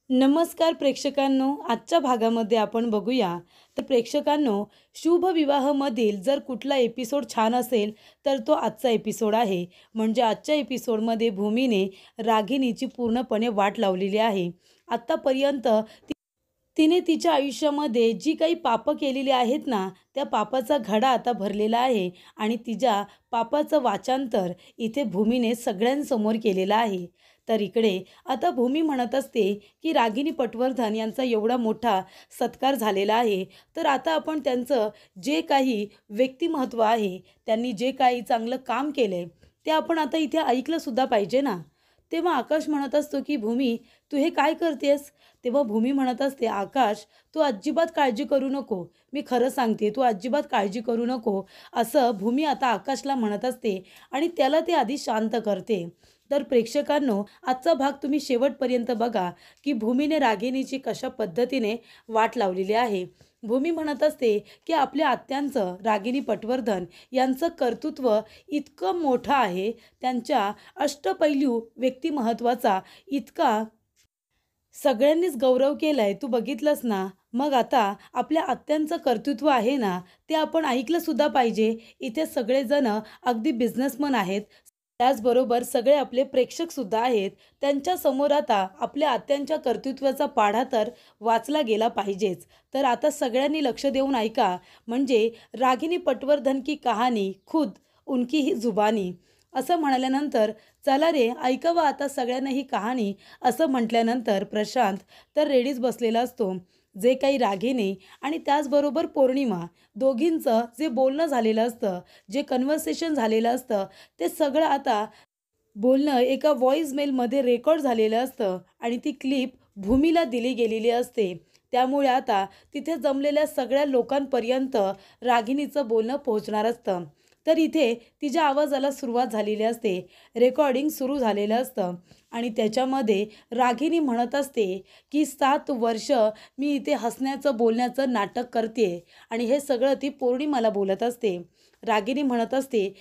नमस्कार प्रेक्षकांनो, आजच्या भागामध्ये आपण बघूया. तर प्रेक्षकांनो, शुभ विवाहमधील जर कुठला एपिसोड छान असेल तर तो आजचा एपिसोड आहे. म्हणजे आजच्या एपिसोडमध्ये भूमीने रागिणीची पूर्णपणे वाट लावलेली आहे. आत्तापर्यंत तिने तिच्या आयुष्यामध्ये जी काही पापं केलेली आहेत ना, त्या पापाचा घडा आता भरलेला आहे आणि तिच्या पापाचं वाचांतर इथे भूमीने सगळ्यांसमोर केलेलं आहे. तर इकडे आता भूमी म्हणत असते की रागिनी पटवर्धन यांचा एवढा मोठा सत्कार झालेला आहे, तर आता आपण त्यांचं जे काही व्यक्तिमत्व आहे, त्यांनी जे काही चांगलं काम केलंय, ते आपण आता इथे ऐकलंसुद्धा पाहिजे ना. तेव्हा आकाश म्हणत असतो की भूमी, तू हे काय करतेस? तेव्हा भूमी म्हणत असते, आकाश तू अजिबात काळजी करू नको. मी खरं सांगते, तू अजिबात काळजी करू नको. असं भूमी आता आकाशला म्हणत असते आणि त्याला ते आधी शांत करते. तर प्रेक्षकांनो, आजचा भाग तुम्ही शेवटपर्यंत बघा की भूमीने रागिणीची कशा पद्धतीने वाट लावलेली आहे. भूमी म्हणत असते की आपल्या आत्यांचं, रागिनी पटवर्धन यांचं कर्तृत्व इतकं मोठं आहे, त्यांच्या अष्टपैलू व्यक्तिमत्वाचा इतका सगळ्यांनीच गौरव केलाय, तू बघितलंस ना. मग आता आपल्या आत्यांचं कर्तृत्व आहे ना, ते आपण ऐकलं सुद्धा पाहिजे. इथे सगळेजण अगदी बिझनेसमन आहेत. त्याचबरोबर सगळे आपले प्रेक्षक सुद्धा आहेत. त्यांच्या समोर आता आपल्या आत्यांच्या कर्तृत्वाचा पाढा तर वाचला गेला पाहिजेच. तर आता सगळ्यांनी लक्ष देऊन ऐका. म्हणजे रागिनी पटवर्धन की कहाणी खुद उनकी ही जुबानी, असं म्हणाल्यानंतर चला रे ऐकावं आता सगळ्यांना ही कहाणी, असं म्हटल्यानंतर प्रशांत तर रेडीच बसलेला असतो. जे काही रागिनी आणि त्याचबरोबर पौर्णिमा दोघींचं जे बोलणं झालेलं असतं, जे कन्व्हर्सेशन झालेलं असतं, ते सगळं आता बोलणं एका व्हॉईस मेलमध्ये रेकॉर्ड झालेलं असतं आणि ती क्लिप भूमीला दिली गेलेली असते. त्यामुळे आता तिथे जमलेल्या सगळ्या लोकांपर्यंत रागिनीचं बोलणं पोहोचणार असतं. तर इथे तिच्या आवाजाला सुरुवात झालेली असते. रेकॉर्डिंग सुरू झालेलं असतं आणि त्याच्यामध्ये रागिनी म्हणत असते की 7 वर्ष मी इथे हसण्याचं, बोलण्याचं नाटक करते आणि हे सगळं ती पौर्णिमाला बोलत असते. रागिनी म्हणत असते,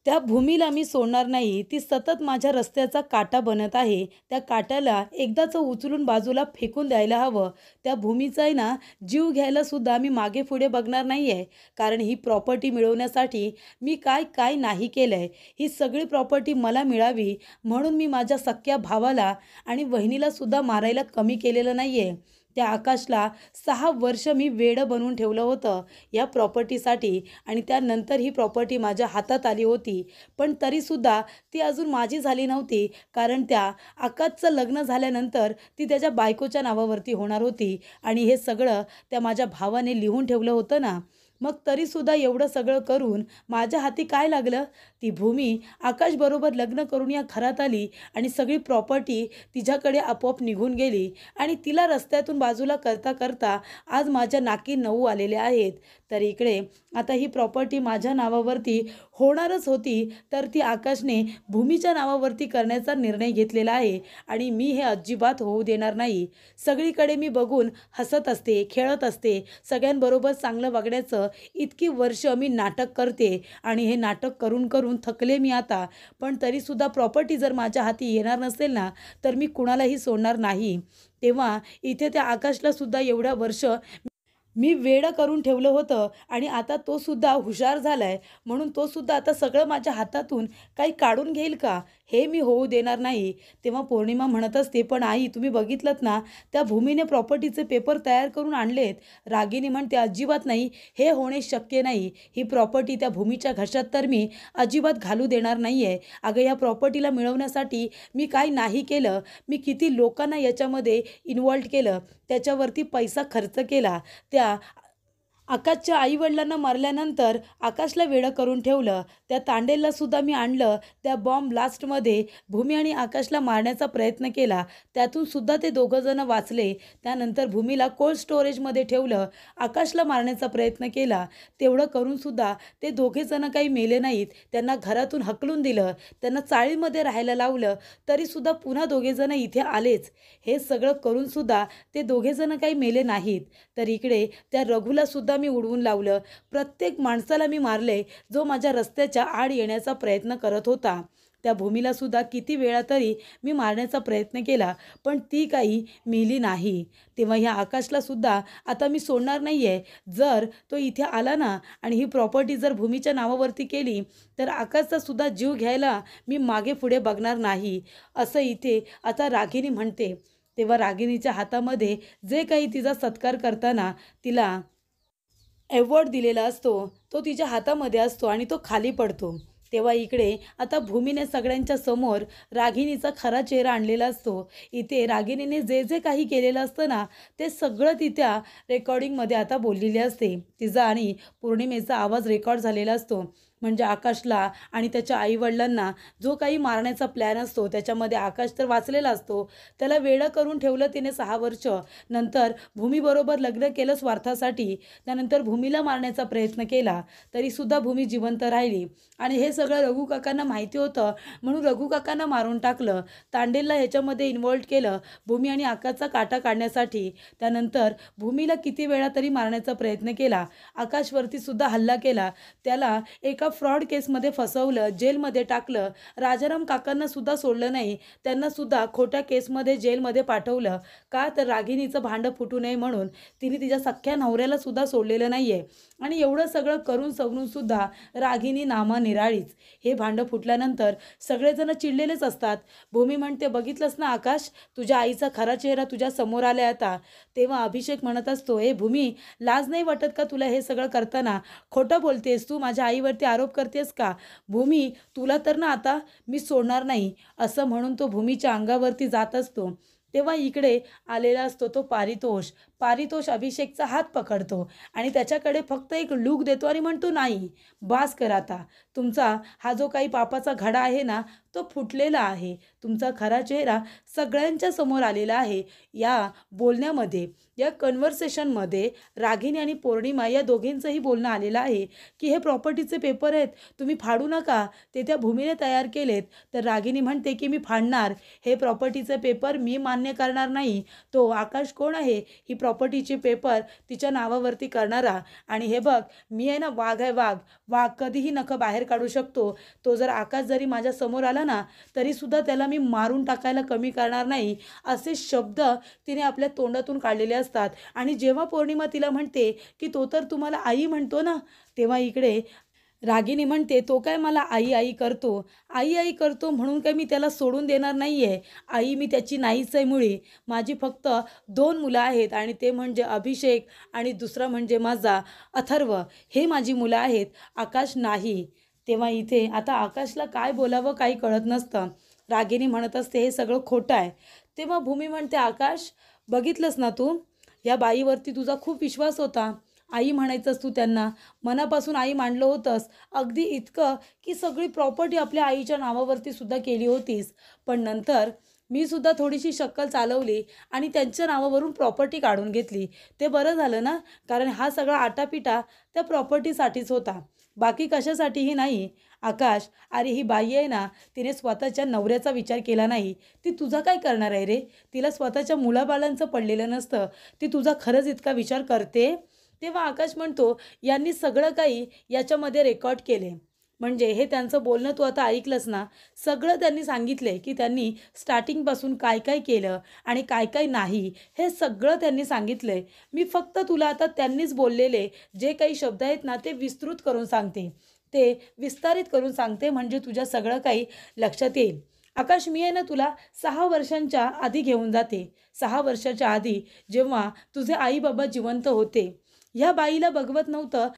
त्या भूमीला मी सोडणार नाही. ती सतत माझ्या रस्त्याचा काटा बनत आहे. त्या काट्याला एकदाचं उचलून बाजूला फेकून द्यायला हवं. त्या भूमीचा आहे ना, जीव घ्यायला सुद्धा मी मागे-पुढे बघणार नाही आहे. कारण ही प्रॉपर्टी मिळवण्यासाठी मी काय काय नाही केलं आहे. ही सगळी प्रॉपर्टी मला मिळावी म्हणून मी माझ्या सख्ख्या भावाला आणि वहिनीला सुद्धा मारायला कमी केलेलं नाही आहे. त्या आकाशला 6 वर्ष मी वेडं बनवून ठेवलं होतं या प्रॉपर्टीसाठी आणि त्यानंतर ही प्रॉपर्टी माझ्या हातात आली होती. पण तरीसुद्धा ती अजून माझी झाली नव्हती. कारण त्या आकाशचं लग्न झाल्यानंतर ती त्याच्या बायकोच्या नावावरती होणार होती आणि हे सगळं त्या माझ्या भावाने लिहून ठेवलं होतं ना. मग तरीसुद्धा एवढं सगळं करून माझ्या हाती काय लागलं? ती भूमी आकाशबरोबर लग्न करून या घरात आली आणि सगळी प्रॉपर्टी तिच्याकडे आपोआप निघून गेली आणि तिला रस्त्यातून बाजूला करता करता आज माझ्या नाकी 9 आलेले आहेत. तर इकडे आता ही प्रॉपर्टी माझ्या नावावरती होणारच होती, तर ती आकाशने भूमीच्या नावावरती करण्याचा निर्णय घेतलेला आहे आणि मी हे अजिबात होऊ देणार नाही. सगळीकडे मी बघून हसत असते, खेळत असते, सगळ्यांबरोबर चांगलं वागण्याचं इतकी वर्ष मी नाटक करते आणि हे नाटक करून करून थकले मी आता. पण तरीसुद्धा प्रॉपर्टी जर माझ्या हाती येणार नसेल ना, तर मी कुणालाही सोडणार नाही. तेव्हा इथे त्या आकाशला सुद्धा एवढ्या वर्ष मी वेडं करून ठेवलं होतं आणि आता तो सुद्धा हुशार झालाय म्हणून तो सुद्धा आता सगळं माझ्या हातातून काही काढून घेईल का? हे मी होऊ देणार नाही. तेव्हा पौर्णिमा म्हणत असते, पण आई तुम्ही बघितलंत ना, त्या भूमीने प्रॉपर्टीचे पेपर तयार करून आणलेत. रागिनी म्हणते, अजिबात नाही, हे होणे शक्य नाही. ही प्रॉपर्टी त्या भूमीच्या घशात तर मी अजिबात घालू देणार नाही आहे. अगं या प्रॉपर्टीला मिळवण्यासाठी मी काही नाही केलं. मी किती लोकांना याच्यामध्ये इन्व्हॉल्व केलं, त्याच्यावरती पैसा खर्च केला. त्या आकाशच्या आईवडिलांना मारल्यानंतर आकाशला वेडं करून ठेवलं. त्या तांडेलला सुद्धा मी आणलं. त्या बॉम्ब ब्लास्टमध्ये भूमी आणि आकाशला मारण्याचा प्रयत्न केला. त्यातून सुद्धा ते दोघंजण वाचले. त्यानंतर भूमीला कोल्ड स्टोरेजमध्ये ठेवलं. आकाशला मारण्याचा प्रयत्न केला. तेवढं करून सुद्धा ते दोघेजण काही मेले नाहीत. त्यांना घरातून हकलून दिलं. त्यांना चाळीमध्ये राहायला लावलं. तरीसुद्धा पुन्हा दोघेजण इथे आलेच. हे सगळं करून सुद्धा ते दोघेजण काही मेले नाहीत. तर इकडे त्या रघुला सुद्धा मी उडवून लावलं. प्रत्येक माणसाला मी मारले जो माझ्या रस्त्याच्या आड येण्याचा प्रयत्न करत होता. त्या भूमीलासुद्धा किती वेळा तरी मी मारण्याचा प्रयत्न केला, पण ती काही मेली नाही. तेव्हा ह्या आकाशलासुद्धा आता मी सोडणार नाही आहे. जर तो इथे आला ना आणि ही प्रॉपर्टी जर भूमीच्या नावावरती केली तर आकाशचासुद्धा जीव घ्यायला मी मागे पुढे बघणार नाही, असं इथे आता रागिनी म्हणते. तेव्हा रागिनीच्या हातामध्ये जे काही तिचा सत्कार करताना तिला अवॉर्ड दिलेला असतो तो तिच्या हातामध्ये असतो आणि तो खाली पडतो. तेव्हा इकडे आता भूमीने सगळ्यांच्या समोर रागिनीचा खरा चेहरा आणलेला असतो. इथे रागिनीने जे जे काही केलेलं असतं ना ते सगळं ती त्या रेकॉर्डिंगमध्ये आता बोललेली असते. तिचा आणि पौर्णिमेचा आवाज रेकॉर्ड झालेला असतो. म्हणजे आकाशला आणि त्याच्या आईवडिलांना जो काही मारण्याचा प्लॅन असतो त्याच्यामध्ये आकाश तर वाचलेला असतो. त्याला वेडं करून ठेवलं तिने 6 वर्ष. नंतर भूमीबरोबर लग्न केलं स्वार्थासाठी. त्यानंतर भूमीला मारण्याचा प्रयत्न केला तरीसुद्धा भूमी जिवंत राहिली आणि हे सगळं रघु काकांना माहिती होतं, म्हणून रघु काकांना मारून टाकलं. तांडेलला ह्याच्यामध्ये इन्व्हॉल्व केलं भूमी आणि आकाशचा काटा काढण्यासाठी. त्यानंतर भूमीला किती वेळा तरी मारण्याचा प्रयत्न केला. आकाशवरती सुद्धा हल्ला केला. त्याला एका फ्रॉड केसमध्ये फसवलं, जेलमध्ये टाकलं. राजाराम काकांना सुद्धा सोडलं नाही, त्यांना सुद्धा खोट्या केसमध्ये जेलमध्ये पाठवलं. का तर रागिनीचं भांडं फुटू नये म्हणून तिने तिच्या सख्ख्या नवऱ्याला सुद्धा सोडलेलं नाही आहे. आणि एवढं सगळं करून सवरून सुद्धा रागिनी नामा निराळीच. हे भांडं फुटल्यानंतर सगळेजण चिडलेलेच असतात. भूमी म्हणते, बघितलंस ना आकाश, तुझ्या आईचा खरा चेहरा तुझ्या समोर आलाय आता. तेव्हा अभिषेक म्हणत असतो, हे भूमी, लाज नाही वाटत का तुला हे सगळं करताना? खोटं बोलतेस तू, माझ्या आईवरती आरोप करतेस का? भूमी, तुला तर ना आता मी सोडणार नाही, असं म्हणून तो भूमीच्या अंगावरती जात असतो. तेव्हा इकडे आलेला असतो तो पारितोष. पारितोष अभिषेकचा हात पकडतो आणि त्याच्याकडे फक्त एक लूक देतो आणि म्हणतो, नाही, बास कर आता. तुमचा हा जो काही पापाचा घडा आहे ना तो फुटलेला आहे. तुमचा खरा चेहरा सगळ्यांच्या समोर आलेला आहे. या बोलण्यामध्ये, या कन्व्हर्सेशनमध्ये रागिनी आणि पौर्णिमा या दोघींचंही बोलणं आलेलं आहे की हे प्रॉपर्टीचे पेपर आहेत, तुम्ही फाडू नका, ते त्या भूमीने तयार केलेत. तर रागिनी म्हणते की मी फाडणार, हे प्रॉपर्टीचे पेपर मी मान्य करणार नाही. तो आकाश कोण आहे ही प्रॉपर्टीचे पेपर तिच्या नावावरती करणारा? आणि हे बघ, मी आहे ना वाघ आहे, वाघ. वाघ कधीही नखं बाहेर काढू शकतो. तो जर आकाश जरी माझ्या समोर आला ना तरीसुद्धा त्याला मी मारून टाकायला कमी करणार नाही, असे शब्द तिने आपल्या तोंडातून काढलेले असतात. आणि जेव्हा पौर्णिमा तिला म्हणते की तो तर तुम्हाला आई म्हणतो ना, तेव्हा इकडे रागिनी म्हणते, तो काय मला आई आई करतो, आई आई करतो म्हणून काय मी त्याला सोडून देणार नाही आहे. आई मी त्याची नाहीच आहे मुळी. माझी फक्त 2 मुलं आहेत आणि ते म्हणजे अभिषेक आणि दुसरा म्हणजे माझा अथर्व. हे माझी मुलं आहेत, आकाश नाही. तेव्हा इथे आता आकाशला काय बोलावं काही कळत नसतं. रागिनी म्हणत असते, हे सगळं खोटं आहे. तेव्हा भूमी म्हणते, आकाश, बघितलंस ना तू, या बाईवरती तुझा खूप विश्वास होता. आई म्हणायचंस तू त्यांना, मनापासून आई मांडलं होतंस, अगदी इतकं की सगळी प्रॉपर्टी आपल्या आईच्या नावावरती सुद्धा केली होतीस. पण नंतर मी सुद्धा थोडीशी शक्कल चालवली आणि त्यांच्या नावावरून प्रॉपर्टी काढून घेतली. ते बरं झालं ना, कारण हा सगळा आटापिटा त्या प्रॉपर्टीसाठीच होता, बाकी कशासाठीही नाही. आकाश, अरे ही बाई आहे ना, तिने स्वतःच्या नवऱ्याचा विचार केला नाही. ती तुझा काय करणार आहे रे? तिला स्वतःच्या मुलाबाळांचं पडलेलं नसतं. ती तुझा खरंच इतका विचार करते? तेव्हा आकाश म्हणतो, यांनी सगळं काही याच्यामध्ये रेकॉर्ड केले. म्हणजे हे त्यांचं बोलणं तू आता ऐकलंस ना, सगळं त्यांनी सांगितले की त्यांनी स्टार्टिंगपासून काय काय केलं आणि काय काय नाही, हे सगळं त्यांनी सांगितलंय. मी फक्त तुला आता त्यांनीच बोललेले जे काही शब्द आहेत ना ते विस्तृत करून सांगते, ते विस्तारित करून सांगते, म्हणजे तुझ्या सगळं काही लक्षात येईल. आकाश, मी आहे ना तुला 6 वर्षांच्या आधी घेऊन जाते. 6 वर्षाच्या आधी जेव्हा तुझे आई बाबा जिवंत होते, ह्या बाईला बघवत नव्हतं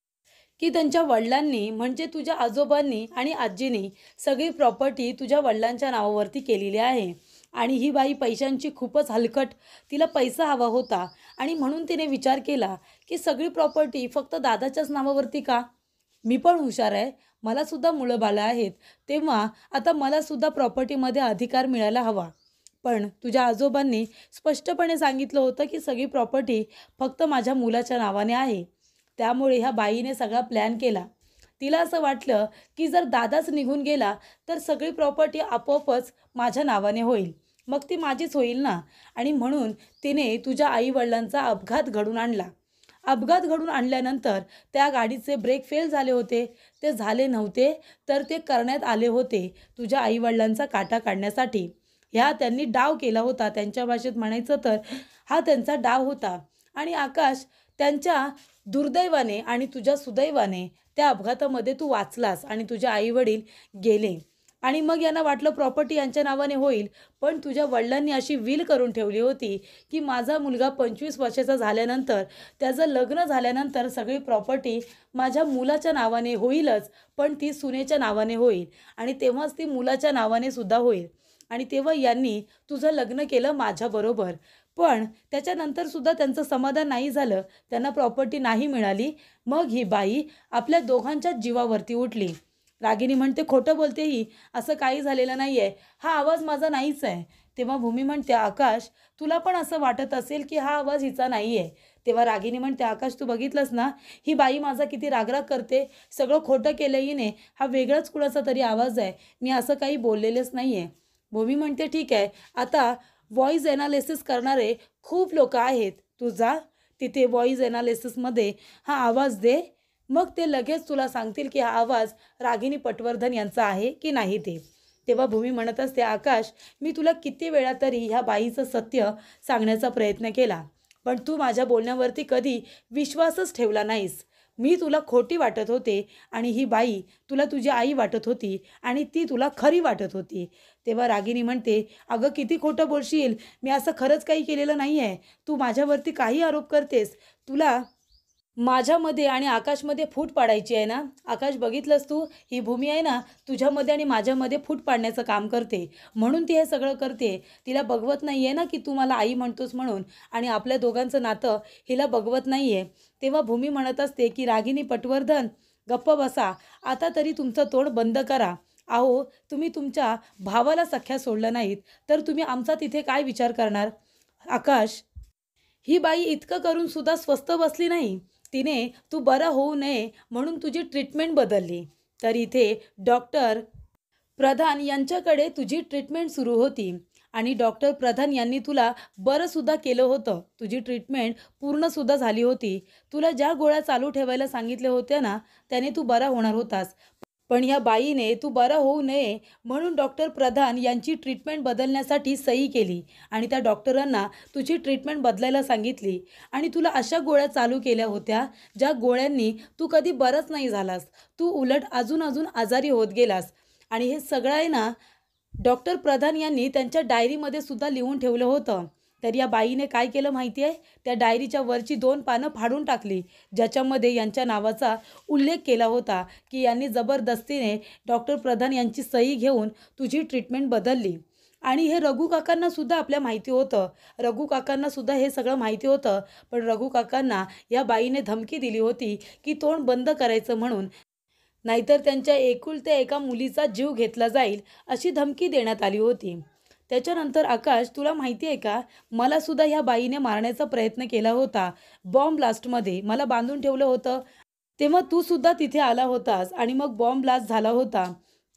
की त्यांच्या वडिलांनी म्हणजे तुझ्या आजोबांनी आणि आजींनी सगळी प्रॉपर्टी तुझ्या वडिलांच्या नावावरती केलेली आहे. आणि ही बाई पैशांची खूपच हलकट, तिला पैसा हवा होता आणि म्हणून तिने विचार केला की सगळी प्रॉपर्टी फक्त दादाच्याच नावावरती का? मी पण हुशार आहे, मलासुद्धा मुलं बाळं आहेत, तेव्हा आता मलासुद्धा प्रॉपर्टीमध्ये अधिकार मिळायला हवा. पण तुझ्या आजोबांनी स्पष्टपणे सांगितलं होतं की सगळी प्रॉपर्टी फक्त माझ्या मुलाच्या नावाने आहे. त्यामुळे ह्या बाईने सगळा प्लॅन केला. तिला असं वाटलं की जर दादाच निघून गेला तर सगळी प्रॉपर्टी आपोआपच माझ्या नावाने होईल, मग ती माझीच होईल ना. आणि म्हणून तिने तुझ्या आईवडिलांचा अपघात घडून आणला. अपघात घडून आणल्यानंतर त्या गाडीचे ब्रेक फेल झाले होते. ते झाले नव्हते, तर ते करण्यात आले होते तुझ्या आईवडिलांचा काटा काढण्यासाठी. ह्या त्यांनी डाव केला होता. त्यांच्या भाषेत म्हणायचं तर हा त्यांचा डाव होता. आणि आकाश, त्यांच्या दुर्दैवाने आणि तुझ्या सुदैवाने त्या अपघातामध्ये तू वाचलास आणि तुझे आईवडील गेले. आणि मग यांना वाटलं प्रॉपर्टी यांच्या नावाने होईल, पण तुझ्या वडिलांनी अशी विल करून ठेवली होती की माझा मुलगा 25 वर्षाचा झाल्यानंतर, त्याचं लग्न झाल्यानंतर सगळी प्रॉपर्टी माझ्या मुलाच्या नावाने होईलच, पण ती सुनेच्या नावाने होईल आणि तेव्हाच ती मुलाच्या नावाने सुद्धा होईल. आणि तेव्हा यांनी तुझं लग्न केलं माझ्याबरोबर. पण त्याच्यानंतर सुद्धा त्यांचं समाधान नाही झालं, त्यांना प्रॉपर्टी नाही मिळाली. मग ही बाई आपल्या दोघांच्याच जीवावरती उठली. रागिनी म्हणते, खोटं बोलते ही, असं काही झालेलं नाही आहे, हा आवाज माझा नाहीच आहे. तेव्हा भूमी म्हणते, आकाश, तुला पण असं वाटत असेल की हा आवाज हिचा नाही आहे. तेव्हा रागिनी म्हणते, आकाश, तू बघितलंस ना, ही बाई माझा किती रागराग करते, सगळं खोटं केलं हिने, हा वेगळाच कुणाचा तरी आवाज आहे, मी असं काही बोललेलंच नाही आहे. भूमी म्हणते, ठीक आहे, आता व्हॉईस ॲनालिसिस करणारे खूप लोक आहेत, तू जा तिथे व्हॉईस ॲनालिसिसमध्ये हा आवाज दे, मग ते लगेच तुला सांगतील की हा आवाज रागिनी पटवर्धन यांचा आहे की नाही ते. तेव्हा भूमी म्हणत असते, आकाश, मी तुला किती वेळा तरी ह्या बाईचं सत्य सांगण्याचा प्रयत्न केला, पण तू माझ्या बोलण्यावरती कधी विश्वासच ठेवला नाहीस. मी तुला खोटी वाटत होते आणि ही बाई तुला तुझी आई वाटत होती आणि ती तुला खरी वाटत होती. तेव्हा रागिनी म्हणते, अगं किती खोटं बोलशील, मी असं खरंच काही केलेलं नाही आहे, तू माझ्यावरती काही आरोप करतेस, तुला माझ्यामध्ये आणि आकाशमध्ये फूट पाडायची आहे ना. आकाश, बघितलंस तू, ही भूमी आहे ना तुझ्यामध्ये आणि माझ्यामध्ये फूट पाडण्याचं काम करते, म्हणून ती हे सगळं करते. तिला बघवत नाही आहे ना की तू मला आई म्हणतोस म्हणून, आणि आपल्या दोघांचं नातं हिला बघवत नाही आहे. तेव्हा भूमी म्हणत असते की रागिनी पटवर्धन, गप्प बसा, आता तरी तुमचं तोंड बंद करा. अहो, तुम्ही तुमच्या भावाला सख्या सोडलं नाहीत तर तुम्ही आमचा तिथे काय विचार करणार. आकाश, ही बाई इतकं करून सुद्धा स्वस्थ बसली नाही. तिने तू बरं होऊ नये म्हणून तुझी ट्रीटमेंट बदलली. तर इथे डॉक्टर प्रधान यांच्याकडे तुझी ट्रीटमेंट सुरू होती आणि डॉक्टर प्रधान यांनी तुला बरंसुद्धा केलं होतं. तुझी ट्रीटमेंट पूर्णसुद्धा झाली होती. तुला ज्या गोळ्या चालू ठेवायला सांगितल्या होत्या ना, त्याने तू बरा होणार होतास. पण ह्या बाईने तू बरं होऊ नये म्हणून डॉक्टर प्रधान यांची ट्रीटमेंट बदलण्यासाठी सही केली आणि त्या डॉक्टरांना तुझी ट्रीटमेंट बदलायला सांगितली आणि तुला अशा गोळ्या चालू केल्या होत्या ज्या गोळ्यांनी तू कधी बरंच नाही झालास. तू उलट अजून अजून आजारी होत गेलास. आणि हे सगळं आहे ना, डॉक्टर प्रधान यांनी त्यांच्या डायरीमध्ये सुद्धा लिहून ठेवलं होतं. तर या बाईने काय केलं माहिती आहे, त्या डायरीच्या वरची 2 पानं फाडून टाकली, ज्याच्यामध्ये यांच्या नावाचा उल्लेख केला होता की यांनी जबरदस्तीने डॉक्टर प्रधान यांची सही घेऊन तुझी ट्रीटमेंट बदलली. आणि हे रघु काकांना सुद्धा आपल्या माहिती होतं, रघु काकांना सुद्धा हे सगळं माहिती होतं. पण रघु काकांना या बाईने धमकी दिली होती की तोंड बंद करायचं म्हणून, नाहीतर त्यांच्या एकुलत्या एका मुलीचा जीव घेतला जाईल, अशी धमकी देण्यात आली होती. त्याच्यानंतर आकाश, तुला माहिती आहे का, मला सुद्धा ह्या बाईने मारण्याचा प्रयत्न केला होता. बॉम्ब ब्लास्टमध्ये मला बांधून ठेवलं होतं, तेव्हा तू सुद्धा तिथे आला होतास आणि मग बॉम्ब ब्लास्ट झाला होता.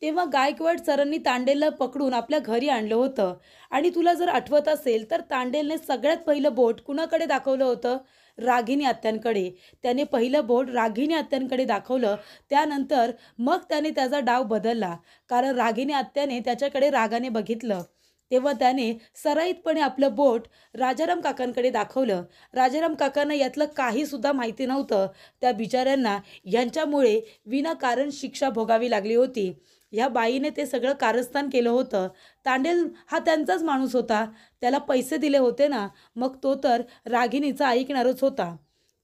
तेव्हा गायकवाड सरांनी तांडेलला पकडून आपल्या घरी आणलं होतं. आणि तुला जर आठवत असेल तर तांडेलने सगळ्यात पहिलं बोट कुणाकडे दाखवलं होतं, रागिनी आत्यांकडे. त्याने पहिलं बोट रागिनी आत्यांकडे दाखवलं. त्यानंतर मग त्याने त्याचा डाव बदलला, कारण रागिनी आत्याने त्याच्याकडे रागाने बघितलं. तेव्हा त्याने सराईतपणे आपलं बोट राजाराम काकांकडे दाखवलं. राजाराम काकांना यातलं काहीसुद्धा माहिती नव्हतं. त्या बिचाऱ्यांना यांच्यामुळे विनाकारण शिक्षा भोगावी लागली होती. ह्या बाईने ते सगळं कारस्थान केलं होतं. तांडेल हा त्यांचाच माणूस होता, त्याला पैसे दिले होते ना, मग तो तर रागिनीचा ऐकणारच होता.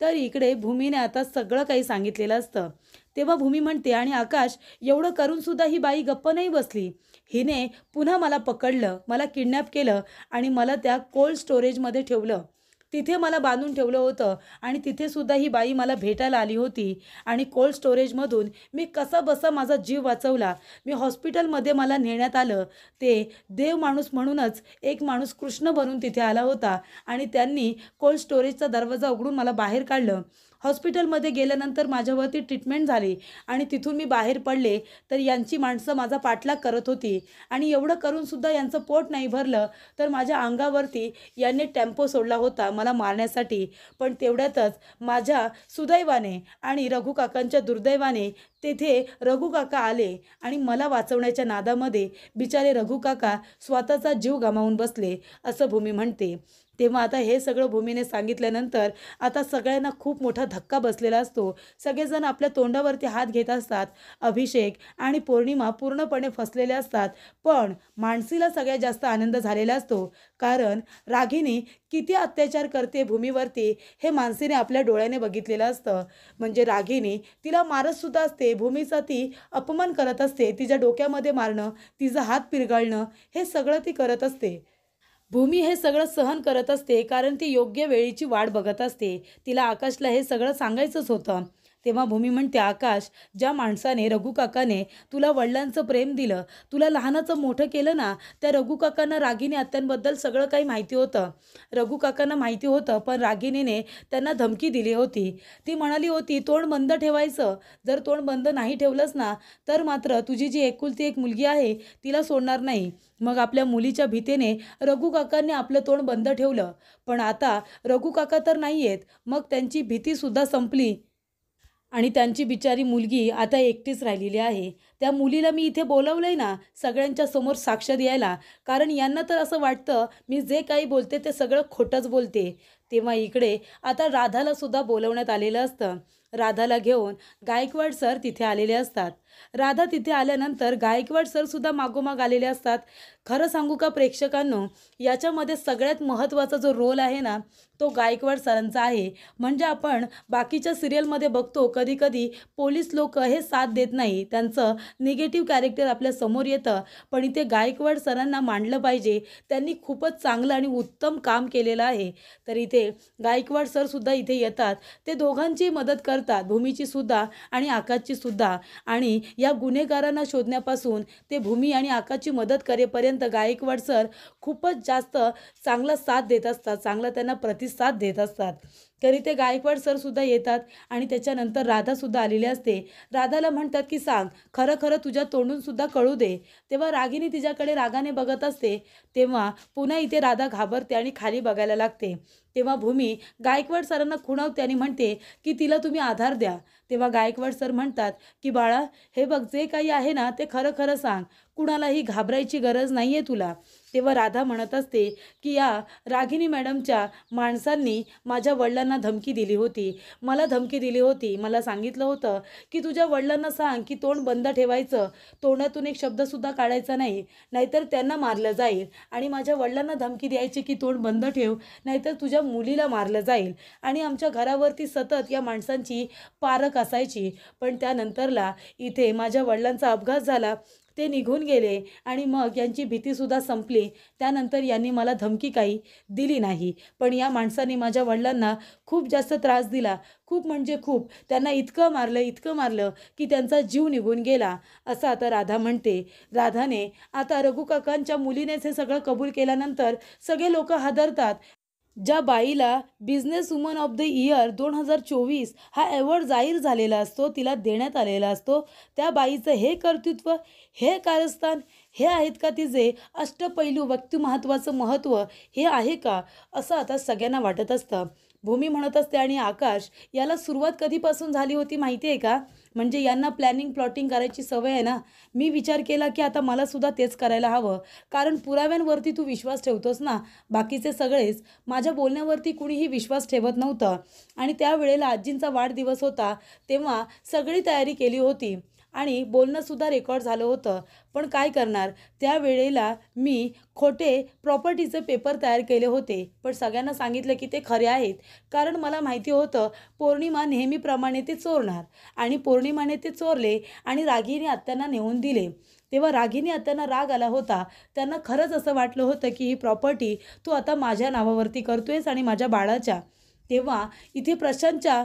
तर इकडे भूमीने आता सगळं काही सांगितलेलं असतं. तेव्हा भूमी म्हणते, आणि आकाश, एवढं करूनसुद्धा ही बाई गप्प नाही बसली. हिने पुन्हा मला पकडलं, मला किडनॅप केलं आणि मला त्या कोल्ड स्टोरेजमध्ये ठेवलं. तिथे मला बांधून ठेवलं होतं आणि तिथेसुद्धा ही बाई मला भेटायला आली होती. आणि कोल्ड स्टोरेजमधून मी कसाबसा माझा जीव वाचवला. मी हॉस्पिटलमध्ये मला नेण्यात आलं. ते देव माणूस म्हणूनच एक माणूस कृष्ण बनून तिथे आला होता आणि त्यांनी कोल्ड स्टोरेजचा दरवाजा उघडून मला बाहेर काढलं. हॉस्पिटलमध्ये गेल्यानंतर माझ्यावरती ट्रीटमेंट झाली आणि तिथून मी बाहेर पडले तर यांची माणसं माझा पाठलाग करत होती आणि एवढं करूनसुद्धा यांचं पोट नाही भरलं तर माझ्या अंगावरती यांनी टेम्पो सोडला होता मला मारण्यासाठी. पण तेवढ्यातच माझ्या सुदैवाने आणि रघु काकांच्या दुर्दैवाने तेथे रघु काका आले आणि मला वाचवण्याच्या नादामध्ये बिचारे रघु काका स्वतःचा जीव गमावून बसले असं भूमी म्हणते. तेव्हा आता हे सगळं भूमीने सांगितल्यानंतर आता सगळ्यांना खूप मोठा धक्का बसलेला असतो. सगळेजण आपल्या तोंडावरती हात घेत असतात. अभिषेक आणि पौर्णिमा पूर्णपणे फसलेले असतात. पण मानसीला सगळ्यात जास्त आनंद झालेला असतो, कारण रागिनी किती अत्याचार करते भूमीवरती हे मानसीने आपल्या डोळ्याने बघितलेलं असतं. म्हणजे रागिनी तिला मारतसुद्धा असते, भूमीचा ती अपमान करत असते, तिच्या डोक्यामध्ये मारणं, तिचा हात पिरगाळणं हे सगळं ती करत असते. भूमी हे सगळं सहन करत असते कारण ती योग्य वेळेची वाट बघत असते. तिला आकाशला हे सगळं सांगायचंच होतं. तेव्हा भूमी म्हणते, आकाश, ज्या माणसाने रघु काकाने तुला वडिलांचं प्रेम दिलं, तुला लहानाचं मोठं केलं ना, त्या रघु काकांना रागिनी आत्यांबद्दल सगळं काही माहिती होतं. रघु काकांना माहिती होतं, पण रागिनीने त्यांना धमकी दिली होती. ती म्हणाली होती तोंड बंद ठेवायचं, जर तोंड बंद नाही ठेवलंस ना तर मात्र तुझी जी एकुलती एक मुलगी आहे तिला सोडणार नाही. मग आपल्या मुलीच्या भीतीने रघु काकांनी आपलं तोंड बंद ठेवलं. पण आता रघु काका तर नाही आहेत, मग त्यांची भीतीसुद्धा संपली आणि त्यांची बिचारी मुलगी आता एकटीच राहिलेली आहे. त्या मुलीला मी इथे बोलवलं आहे ना सगळ्यांच्या समोर साक्ष द्यायला, कारण यांना तर असं वाटतं मी जे काही बोलते ते सगळं खोटंच बोलते. तेव्हा इकडे आता राधाला सुद्धा बोलवण्यात आलेलं असतं. राधाला घेऊन गायकवाड सर तिथे आलेले असतात. राधा तिथे आल्यानंतर गायकवाड सरसुद्धा मागोमाग आलेले असतात. खरं सांगू का प्रेक्षकांनो, याच्यामध्ये सगळ्यात महत्त्वाचा जो रोल आहे ना तो गायकवाड सरांचा आहे. म्हणजे आपण बाकीच्या सिरियलमध्ये बघतो कधीकधी पोलीस लोक हे साथ देत नाही, त्यांचं निगेटिव्ह कॅरेक्टर आपल्या समोर येतं, पण इथे गायकवाड सरांना मांडलं पाहिजे. त्यांनी खूपच चांगलं आणि उत्तम काम केलेलं आहे. तर इथे गायकवाड सरसुद्धा इथे येतात. ते दोघांची मदत करतात, भूमीची सुद्धा आणि आकाशची सुद्धा. आणि या गुन्हेगारांना शोधण्यापासून ते भूमी आणि आकाशची मदत करेपर्यंत गायकवाड सर खूपच जास्त चांगला साथ देत असतात, चांगला त्यांना प्रतिसाद देत असतात. तरी ते गायकवाड सरसुद्धा येतात आणि त्याच्यानंतर राधासुद्धा आलेली असते. राधाला म्हणतात की सांग, खरं खरं तुझ्या तोंडूनसुद्धा कळू दे. तेव्हा रागिनी तिच्याकडे रागाने बघत असते. तेव्हा पुन्हा इथे राधा घाबरते आणि खाली बघायला लागते. तेव्हा भूमी गायकवाड सरांना खुणावते आणि म्हणते की तिला तुम्ही आधार द्या. तेव्हा गायकवाड सर म्हणतात की बाळा, हे बघ, जे काही आहे ना ते खरं खरं सांग, कुणालाही घाबरायची गरज नाही आहे तुला. तेव्हा राधा म्हणत असते की या रागिनी मॅडमच्या माणसांनी माझ्या वडिलांना धमकी दिली होती, मला धमकी दिली होती. मला सांगितलं होतं की तुझ्या वडिलांना सांग की तोंड बंद ठेवायचं, तोंडातून एक शब्दसुद्धा काढायचा नाही, नाहीतर त्यांना मारलं जाईल. आणि माझ्या वडिलांना धमकी द्यायची की तोंड बंद ठेव, नाहीतर तुझ्या मुलीला मारलं जाईल. आणि आमच्या घरावरती सतत या माणसांची पारख असायची. पण त्यानंतरला इथे माझ्या वडिलांचा अपघात झाला, ते निघून गेले आणि मग यांची भीतीसुद्धा संपली. त्यानंतर यांनी मला धमकी काही दिली नाही. पण या माणसाने माझ्या वडिलांना खूप जास्त त्रास दिला, खूप म्हणजे खूप. त्यांना इतकं मारलं, इतकं मारलं की त्यांचा जीव निघून गेला, असं आता राधा म्हणते. राधाने आता रघु काकांच्या मुलीनेच हे सगळं कबूल केल्यानंतर सगळे लोक हादरतात. ज्या बाईला business woman of the year 2024 हा अवॉर्ड जाहीर झालेला असतो, तिला देण्यात आलेला असतो, त्या बाईचं हे कर्तृत्व, हे कारस्थान, हे आहेत का तिचे अष्टपैलू व्यक्तिमत्वाचं महत्त्व, हे आहे का, असं आता सगळ्यांना वाटत असतं. भूमी म्हणत असते आणि आकाश, याला सुरुवात कधीपासून झाली होती माहिती आहे का? म्हणजे यांना प्लॅनिंग प्लॉटिंग करायची सवय आहे ना. मी विचार केला की आता मला सुद्धा तेच करायला हवं, कारण पुराव्यांवरती तू विश्वास ठेवतोस ना. बाकीचे सगळेच माझ्या बोलण्यावरती कुणीही विश्वास ठेवत नव्हतं. आणि त्यावेळेला आजींचा वाढदिवस होता, तेव्हा सगळी तयारी केली होती आणि बोलणंसुद्धा रेकॉर्ड झालं होतं. पण काय करणार, त्यावेळेला मी खोटे प्रॉपर्टीचे पेपर तयार केले होते, पण सगळ्यांना सांगितलं की ते खरे आहेत, कारण मला माहिती होतं पौर्णिमा नेहमीप्रमाणे ते चोरणार. आणि पौर्णिमाने ते चोरले आणि रागिनी आत्यांना नेऊन दिले. तेव्हा रागिनी आत्यांना राग आला होता. त्यांना खरंच असं वाटलं होतं की ही प्रॉपर्टी तू आता माझ्या नावावरती करतोयस आणि माझ्या बाळाच्या. तेव्हा इथे प्रशांतच्या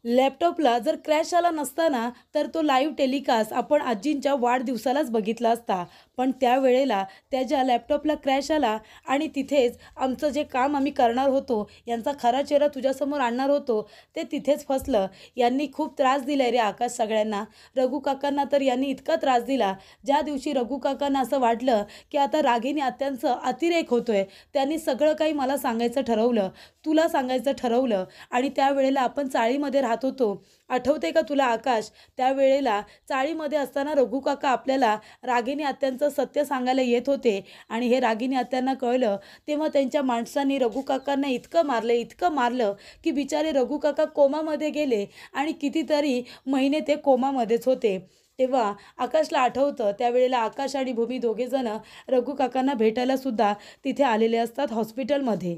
लॅपटॉपला जर क्रॅश आला नसता ना तर तो लाईव्ह टेलिकास्ट आपण आजींच्या वाढदिवसालाच बघितला असता. पण त्यावेळेला त्याच्या लॅपटॉपला क्रॅश आला आणि तिथेच आमचं जे काम आम्ही करणार होतो, यांचा खरा चेहरा तुझ्यासमोर आणणार होतो, ते तिथेच फसलं. यांनी खूप त्रास दिला रे आकाश सगळ्यांना. रघु काकांना तर यांनी इतका त्रास दिला, ज्या दिवशी रघु काकांना असं वाटलं की आता रागिनी आत्यांचं अतिरेक होतोय, त्यांनी सगळं काही मला सांगायचं ठरवलं, तुला सांगायचं ठरवलं. आणि त्यावेळेला आपण चाळीमध्ये राहत होतो, आठवते का तुला आकाश? त्यावेळेला चाळीमध्ये असताना रघु काका आपल्याला रागिनी आत्यांचं सत्य सांगायला येत होते आणि हे रागिनी आत्यांना कळलं तेव्हा त्यांच्या माणसांनी रघु काकांना इतकं मारलं की बिचारे रघु काका कोमामध्ये गेले आणि कितीतरी महिने ते कोमामध्येच होते. तेव्हा आकाशला आठवतं त्यावेळेला आकाश आणि भूमी दोघेजण रघु काकांना भेटायला सुद्धा तिथे आलेले असतात हॉस्पिटलमध्ये.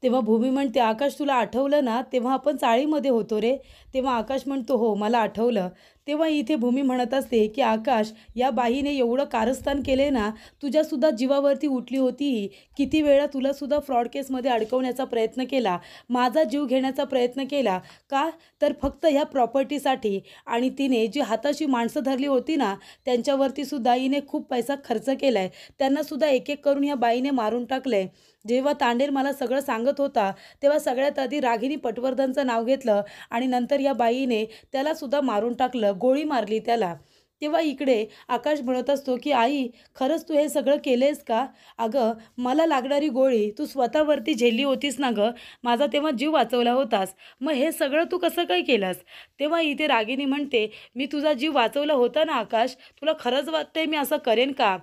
तेव्हा भूमी म्हणते, आकाश तुला आठवलं ना, तेव्हा आपण चाळीमध्ये होतो रे. तेव्हा आकाश म्हणतो, हो मला आठवलं. तेव्हा इथे भूमी म्हणत असते की आकाश, या बाईने एवढं कारस्थान केले ना, तुझ्यासुद्धा जीवावरती उठली होती. किती वेळा तुलासुद्धा फ्रॉड केसमध्ये अडकवण्याचा प्रयत्न केला, माझा जीव घेण्याचा प्रयत्न केला. का तर फक्त ह्या प्रॉपर्टीसाठी. आणि तिने जी हाताशी माणसं धरली होती ना, त्यांच्यावरती सुद्धा हिने खूप पैसा खर्च केला आहे. त्यांनासुद्धा एक एक करून ह्या बाईने मारून टाकलं आहे. जेव्हा तांडेल मला सगळं सांगत होता तेव्हा सगळ्यात आधी रागिनी पटवर्धनचं नाव घेतलं आणि नंतर या बाईने त्यालासुद्धा मारून टाकलं, गोळी मारली त्याला. तेव्हा इकडे आकाश म्हणत असतो की आई, खरंच तू हे सगळं केलेस का? अगं, मला लागणारी गोळी तू स्वतःवरती झेलली होतीस ना गं, माझा तेव्हा जीव वाचवला होतास, मग हे सगळं तू कसं काय केलंस? तेव्हा इथे रागिनी म्हणते, मी तुझा जीव वाचवला होता ना आकाश, तुला खरंच वाटतंय मी असं करेन का?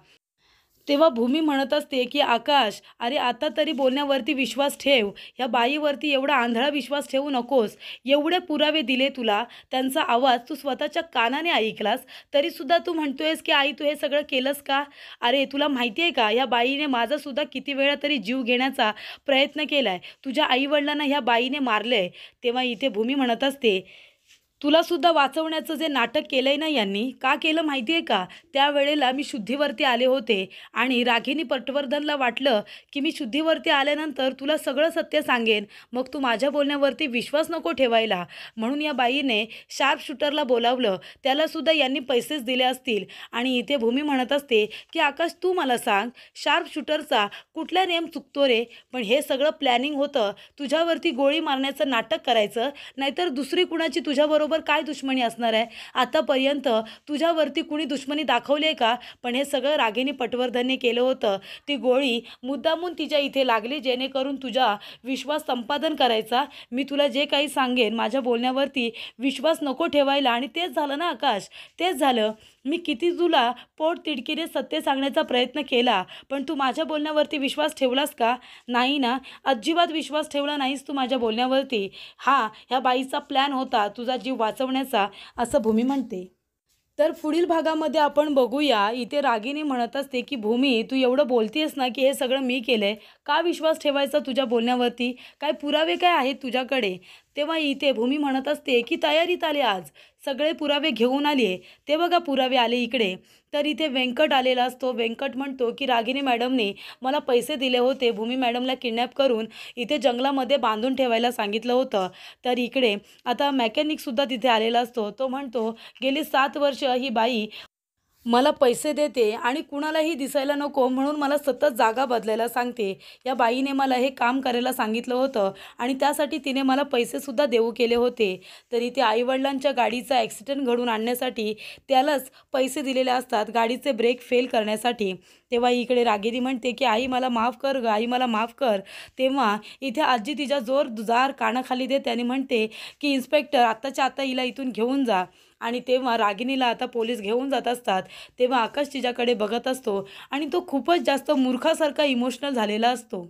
तेव्हा भूमी म्हणत असते की आकाश, अरे आता तरी बोलण्यावरती विश्वास ठेव, ह्या बाईवरती एवढा आंधळा विश्वास ठेवू नकोस. एवढे पुरावे दिले तुला, त्यांचा आवाज तू स्वतःच्या कानाने ऐकलास, तरीसुद्धा तू म्हणतोयस की आई तू हे सगळं केलंस का? अरे तुला माहिती आहे का, ह्या बाईने माझासुद्धा किती वेळा तरी जीव घेण्याचा प्रयत्न केला आहे, तुझ्या आईवडिलांना ह्या बाईने मारलं आहे. तेव्हा इथे भूमी म्हणत असते, तुलासुद्धा वाचवण्याचं जे नाटक केलं आहे ना यांनी, का केलं माहिती आहे का? त्यावेळेला मी शुद्धीवरती आले होते आणि रागिनी पटवर्धनला वाटलं की मी शुद्धीवरती आल्यानंतर तुला सगळं सत्य सांगेन, मग तू माझ्या बोलण्यावरती विश्वास नको ठेवायला. म्हणून या बाईने शार्प शूटरला बोलावलं, त्यालासुद्धा यांनी पैसेच दिले असतील. आणि इथे भूमी म्हणत असते की आकाश तू मला सांग, शार्प शूटरचा कुठला नेम चुकतो रे? पण हे सगळं प्लॅनिंग होतं, तुझ्यावरती गोळी मारण्याचं नाटक करायचं, नाहीतर दुसरी कुणाची तुझ्याबरोबर काय दुश्मनी असणार आहे? आतापर्यंत तुझ्यावरती कुणी दुश्मनी दाखवली आहे का? पण हे सगळं रागिनी पटवर्धनने केलं होतं. ती गोळी मुद्दामून तिच्या इथे लागली जेणेकरून तुझा विश्वास संपादन करायचा. मी तुला जे काही सांगेन माझ्या बोलण्यावरती विश्वास नको ठेवायला. आणि तेच झालं ना आकाश, तेच झालं. मी किती तुला पोट तिडकीने सत्य सांगण्याचा प्रयत्न केला, पण तू माझ्या बोलण्यावरती विश्वास ठेवलास का? नाही ना, अजिबात विश्वास ठेवला नाहीस तू माझ्या बोलण्यावरती. ह्या बाईचा प्लॅन होता तुझा जीव वाचवण्याचा, असं भूमी म्हणते. तर पुढील भागामध्ये आपण बघूया, इथे रागिनी म्हणत असते की भूमी तू एवढं बोलतेस ना की हे सगळं मी केलंय, का विश्वास ठेवायचा तुझ्या बोलण्यावरती? काय पुरावे काय आहेत तुझ्याकडे? तेव्हा इथे भूमी म्हणत असते की तयारीत आले, आज सगळे पुरावे घेऊन आली आहे. ते बघा पुरावे आले इकडे. तर इथे व्यंकट आलेला असतो. व्यंकट म्हणतो की रागिनी मॅडमने मला पैसे दिले होते, भूमी मॅडमला किडनॅप करून इथे जंगलामध्ये बांधून ठेवायला सांगितलं होतं. तर इकडे आता मेकॅनिकसुद्धा तिथे आलेला असतो. तो म्हणतो, गेली 7 वर्ष ही बाई मला पैसे देते आणि कुणालाही दिसायला नको म्हणून मला सतत जागा बदलायला सांगते. या बाईने मला हे काम करायला सांगितलं होतं आणि त्यासाठी तिने मला पैसेसुद्धा देऊ केले होते. तरी ते आईवडिलांच्या गाडीचा ॲक्सिडेंट घडवून आणण्यासाठी त्यालाच पैसे दिलेले असतात, गाडीचे ब्रेक फेल करण्यासाठी. तेव्हा इकडे रागिनी म्हणते की आई मला माफ कर गं, आई मला माफ कर. तेव्हा इथे आजी तिच्या जोरदार कानाखाली देते आणि म्हणते की इन्स्पेक्टर आत्ताच्या आत्ता हिला इथून घेऊन जा. आणि तेव्हा रागिनीला आता पोलीस घेऊन जात असतात. तेव्हा आकाश तिच्याकडे बघत असतो आणि तो खूपच जास्त मूर्खासारखा इमोशनल झालेला असतो.